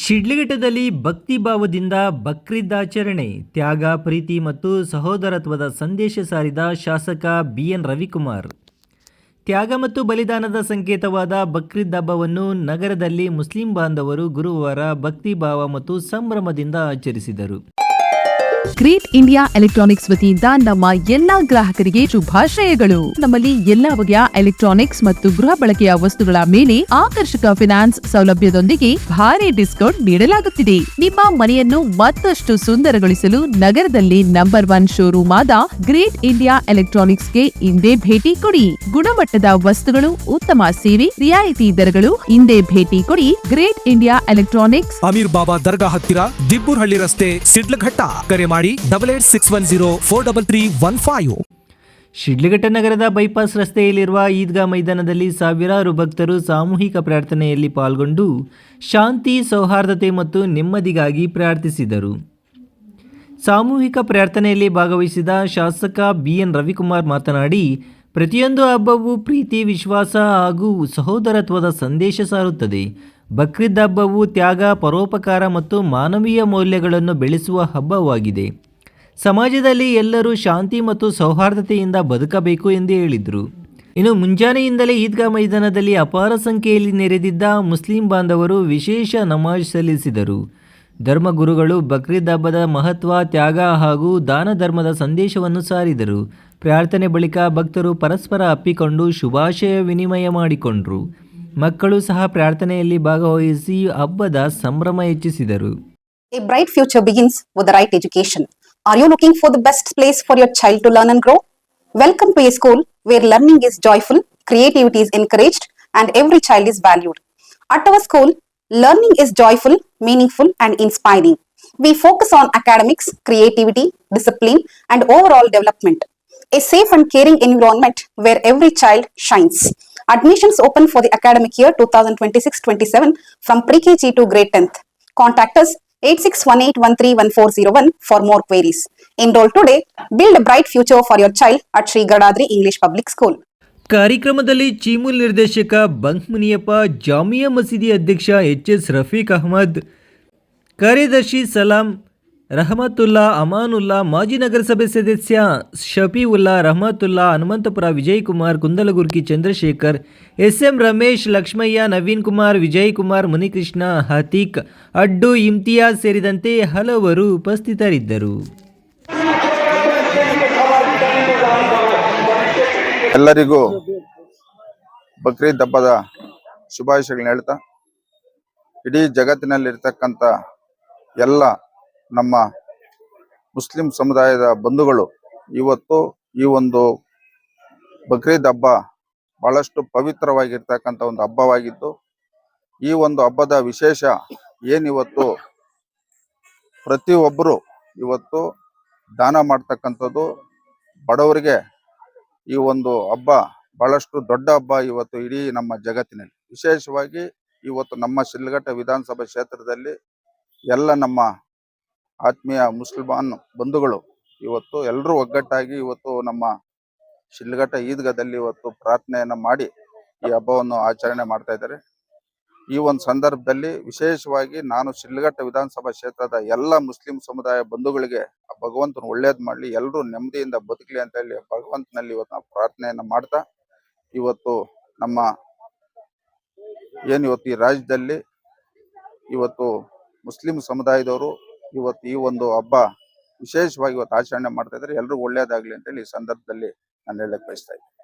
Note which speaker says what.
Speaker 1: ಶಿಡ್ಲಘಟ್ಟದಲ್ಲಿ ಭಕ್ತಿ ಭಾವದಿಂದ ಬಕ್ರೀದ್ ಆಚರಣೆ, ತ್ಯಾಗ, ಪ್ರೀತಿ ಮತ್ತು ಸಹೋದರತ್ವದ ಸಂದೇಶ ಸಾರಿದ ಶಾಸಕ ಬಿಎನ್ ರವಿಕುಮಾರ್. ತ್ಯಾಗ ಮತ್ತು ಬಲಿದಾನದ ಸಂಕೇತವಾದ ಬಕ್ರೀದ್ ಹಬ್ಬವನ್ನು ನಗರದಲ್ಲಿ ಮುಸ್ಲಿಂ ಬಾಂಧವರು ಗುರುವಾರ ಭಕ್ತಿ ಭಾವ ಮತ್ತು ಸಂಭ್ರಮದಿಂದ ಆಚರಿಸಿದರು.
Speaker 2: ಗ್ರೇಟ್ ಇಂಡಿಯಾ ಎಲೆಕ್ಟ್ರಾನಿಕ್ಸ್ ವತಿಯಿಂದ ನಮ್ಮ ಎಲ್ಲಾ ಗ್ರಾಹಕರಿಗೆ ಶುಭಾಶಯಗಳು. ನಮ್ಮಲ್ಲಿ ಎಲ್ಲಾ ಬಗೆಯ ಎಲೆಕ್ಟ್ರಾನಿಕ್ಸ್ ಮತ್ತು ಗೃಹ ಬಳಕೆಯ ವಸ್ತುಗಳ ಮೇಲೆ ಆಕರ್ಷಕ ಫಿನಾನ್ಸ್ ಸೌಲಭ್ಯದೊಂದಿಗೆ ಭಾರಿ ಡಿಸ್ಕೌಂಟ್ ನೀಡಲಾಗುತ್ತಿದೆ. ನಿಮ್ಮ ಮನೆಯನ್ನು ಮತ್ತಷ್ಟು ಸುಂದರಗೊಳಿಸಲು ನಗರದಲ್ಲಿ ನಂಬರ್ 1 ಶೋರೂಮ್ ಆದ ಗ್ರೇಟ್ ಇಂಡಿಯಾ ಎಲೆಕ್ಟ್ರಾನಿಕ್ಸ್ಗೆ ಇಂದೇ ಭೇಟಿ ಕೊಡಿ. ಗುಣಮಟ್ಟದ ವಸ್ತುಗಳು, ಉತ್ತಮ ಸೇವೆ, ರಿಯಾಯಿತಿ ದರಗಳು. ಇಂದೇ ಭೇಟಿ ಕೊಡಿ. ಗ್ರೇಟ್ ಇಂಡಿಯಾ ಎಲೆಕ್ಟ್ರಾನಿಕ್ಸ್,
Speaker 3: ಅಮೀರ್ ಬಾಬಾ ದರ್ಗಾ ಹತ್ತಿರ, ದಿಬ್ಬೂರ್ಹಳ್ಳಿ ರಸ್ತೆ, ಶಿಡ್ಲಘಟ್ಟ. ಕರೆ ಮಾಡಿ 8861043315.
Speaker 1: ಶಿಡ್ಲಘಟ್ಟ ನಗರದ ಬೈಪಾಸ್ ರಸ್ತೆಯಲ್ಲಿರುವ ಈದ್ಗಾ ಮೈದಾನದಲ್ಲಿ ಸಾವಿರಾರು ಭಕ್ತರು ಸಾಮೂಹಿಕ ಪ್ರಾರ್ಥನೆಯಲ್ಲಿ ಪಾಲ್ಗೊಂಡು ಶಾಂತಿ, ಸೌಹಾರ್ದತೆ ಮತ್ತು ನೆಮ್ಮದಿಗಾಗಿ ಪ್ರಾರ್ಥಿಸಿದರು. ಸಾಮೂಹಿಕ ಪ್ರಾರ್ಥನೆಯಲ್ಲಿ ಭಾಗವಹಿಸಿದ ಶಾಸಕ ಬಿಎನ್ ರವಿಕುಮಾರ್ ಮಾತನಾಡಿ, ಪ್ರತಿಯೊಂದು ಹಬ್ಬವು ಪ್ರೀತಿ, ವಿಶ್ವಾಸ ಹಾಗೂ ಸಹೋದರತ್ವದ ಸಂದೇಶ ಸಾರುತ್ತದೆ. ಬಕ್ರೀದ್ ಹಬ್ಬವು ತ್ಯಾಗ, ಪರೋಪಕಾರ ಮತ್ತು ಮಾನವೀಯ ಮೌಲ್ಯಗಳನ್ನು ಬೆಳೆಸುವ ಹಬ್ಬವಾಗಿದೆ. ಸಮಾಜದಲ್ಲಿ ಎಲ್ಲರೂ ಶಾಂತಿ ಮತ್ತು ಸೌಹಾರ್ದತೆಯಿಂದ ಬದುಕಬೇಕು ಎಂದು ಹೇಳಿದರು. ಇನ್ನು ಮುಂಜಾನೆಯಿಂದಲೇ ಈದ್ಗಾ ಮೈದಾನದಲ್ಲಿ ಅಪಾರ ಸಂಖ್ಯೆಯಲ್ಲಿ ನೆರೆದಿದ್ದ ಮುಸ್ಲಿಂ ಬಾಂಧವರು ವಿಶೇಷ ನಮಾಜ್ ಸಲ್ಲಿಸಿದರು. ಧರ್ಮಗುರುಗಳು ಬಕ್ರೀದ್ ಹಬ್ಬದ ಮಹತ್ವ, ತ್ಯಾಗ ಹಾಗೂ ದಾನ ಧರ್ಮದ ಸಂದೇಶವನ್ನು ಸಾರಿದರು. ಪ್ರಾರ್ಥನೆ ಬಳಿಕ ಭಕ್ತರು ಪರಸ್ಪರ ಅಪ್ಪಿಕೊಂಡು ಶುಭಾಶಯ ವಿನಿಮಯ ಮಾಡಿಕೊಂಡರು. ಮಕ್ಕಳು ಸಹ ಪ್ರಾರ್ಥನೆಯಲ್ಲಿ ಭಾಗವಹಿಸಿ ಹಬ್ಬದ ಸಂಭ್ರಮ ಹೆಚ್ಚಿಸಿದರು.
Speaker 4: A bright future begins with the right education. Are you looking for the best place for your child to learn and grow? Welcome to a school where learning is joyful, creativity is encouraged, and every child is valued. At our school, learning is joyful, meaningful, and inspiring. We focus on academics, creativity, discipline, and overall development. A safe and caring environment where every child shines. Admissions open for the academic year 2026-27 from pre-KG to grade 10th. Contact us 8618131401 for more queries. Enroll today. Build a bright future for your child at Sri Gadadri English Public School.
Speaker 1: ಕಾರ್ಯಕ್ರಮದಲ್ಲಿ ಚೀಮುಲ್ ನಿರ್ದೇಶಕ bunk Muniyappa, Jamia ಮಸೀದಿ ಅಧ್ಯಕ್ಷ ಎಚ್.ಎಸ್. ರಫೀಕ್ ಅಹಮದ್, ಕಾರ್ಯದರ್ಶಿ ಸಲಾಂ ರಹಮತುಲ್ಲಾ, ಅಮಾನುಲ್ಲಾ, ಮಾಜಿ ನಗರಸಭೆ ಸದಸ್ಯ Shafiulla, Rahmatullah, Hanumanthapura Vijayakumar, Kundalagurki Chandrashekhar, SM. Ramesh, Lakshmaiah, Naveen Kumar, Vijay Kumar, Munikrishna, ಹತೀಕ್, ಅಡ್ಡು, ಇಮ್ತಿಯಾಜ್ ಸೇರಿದಂತೆ ಹಲವರು ಉಪಸ್ಥಿತರಿದ್ದರು.
Speaker 5: ಎಲ್ಲರಿಗೂ ಬಕ್ರೀದ್ ಹಬ್ಬದ ಶುಭಾಶಯಗಳನ್ನ ಹೇಳ್ತಾ, ಇಡೀ ಜಗತ್ತಿನಲ್ಲಿರ್ತಕ್ಕಂಥ ಎಲ್ಲ ನಮ್ಮ ಮುಸ್ಲಿಂ ಸಮುದಾಯದ ಬಂಧುಗಳು ಇವತ್ತು ಈ ಒಂದು ಬಕ್ರೀದ್ ಹಬ್ಬ ಬಹಳಷ್ಟು ಪವಿತ್ರವಾಗಿರ್ತಕ್ಕಂಥ ಒಂದು ಹಬ್ಬವಾಗಿದ್ದು, ಈ ಒಂದು ಹಬ್ಬದ ವಿಶೇಷ ಏನಿವತ್ತು ಪ್ರತಿಯೊಬ್ಬರು ಇವತ್ತು ದಾನ ಮಾಡ್ತಕ್ಕಂಥದ್ದು, ಬಡವರಿಗೆ ಈ ಒಂದು ಹಬ್ಬ ಬಹಳಷ್ಟು ದೊಡ್ಡ ಹಬ್ಬ ಇವತ್ತು ಇಡೀ ನಮ್ಮ ಜಗತ್ತಿನಲ್ಲಿ. ವಿಶೇಷವಾಗಿ ಇವತ್ತು ನಮ್ಮ ಶಿಡ್ಲಘಟ್ಟ ವಿಧಾನಸಭಾ ಕ್ಷೇತ್ರದಲ್ಲಿ ಎಲ್ಲ ನಮ್ಮ ಆತ್ಮೀಯ ಮುಸಲ್ಮಾನ್ ಬಂಧುಗಳು ಇವತ್ತು ಎಲ್ಲರೂ ಒಗ್ಗಟ್ಟಾಗಿ ಇವತ್ತು ನಮ್ಮ ಶಿಡ್ಲಘಟ್ಟ ಈದ್ಗಾದಲ್ಲಿ ಇವತ್ತು ಪ್ರಾರ್ಥನೆಯನ್ನ ಮಾಡಿ ಈ ಹಬ್ಬವನ್ನು ಆಚರಣೆ ಮಾಡ್ತಾ ಇದ್ದಾರೆ. ಈ ಒಂದು ಸಂದರ್ಭದಲ್ಲಿ ವಿಶೇಷವಾಗಿ ನಾನು ಶಿಡ್ಲಘಟ್ಟ ವಿಧಾನಸಭಾ ಕ್ಷೇತ್ರದ ಎಲ್ಲ ಮುಸ್ಲಿಂ ಸಮುದಾಯ ಬಂಧುಗಳಿಗೆ ಭಗವಂತನ ಒಳ್ಳೇದ್ ಮಾಡ್ಲಿ, ಎಲ್ಲರೂ ನೆಮ್ಮದಿಯಿಂದ ಬದುಕಲಿ ಅಂತ ಹೇಳಿ ಭಗವಂತನಲ್ಲಿ ಇವತ್ತು ನಾವು ಪ್ರಾರ್ಥನೆಯನ್ನ ಮಾಡ್ತಾ, ಇವತ್ತು ನಮ್ಮ ಏನಿವತ್ತು ಈ ರಾಜ್ಯದಲ್ಲಿ ಇವತ್ತು ಮುಸ್ಲಿಂ ಸಮುದಾಯದವರು ಇವತ್ತು ಈ ಒಂದು ಹಬ್ಬ ವಿಶೇಷವಾಗಿ ಇವತ್ತು ಆಚರಣೆ ಮಾಡ್ತಾ ಇದ್ದಾರೆ. ಎಲ್ರಿಗೂ ಒಳ್ಳೇದಾಗ್ಲಿ ಅಂತ ಹೇಳಿ ಈ ಸಂದರ್ಭದಲ್ಲಿ ನಾನು ಹೇಳಕ್ ಬಯಸ್ತಾ ಇದ್ದೀನಿ.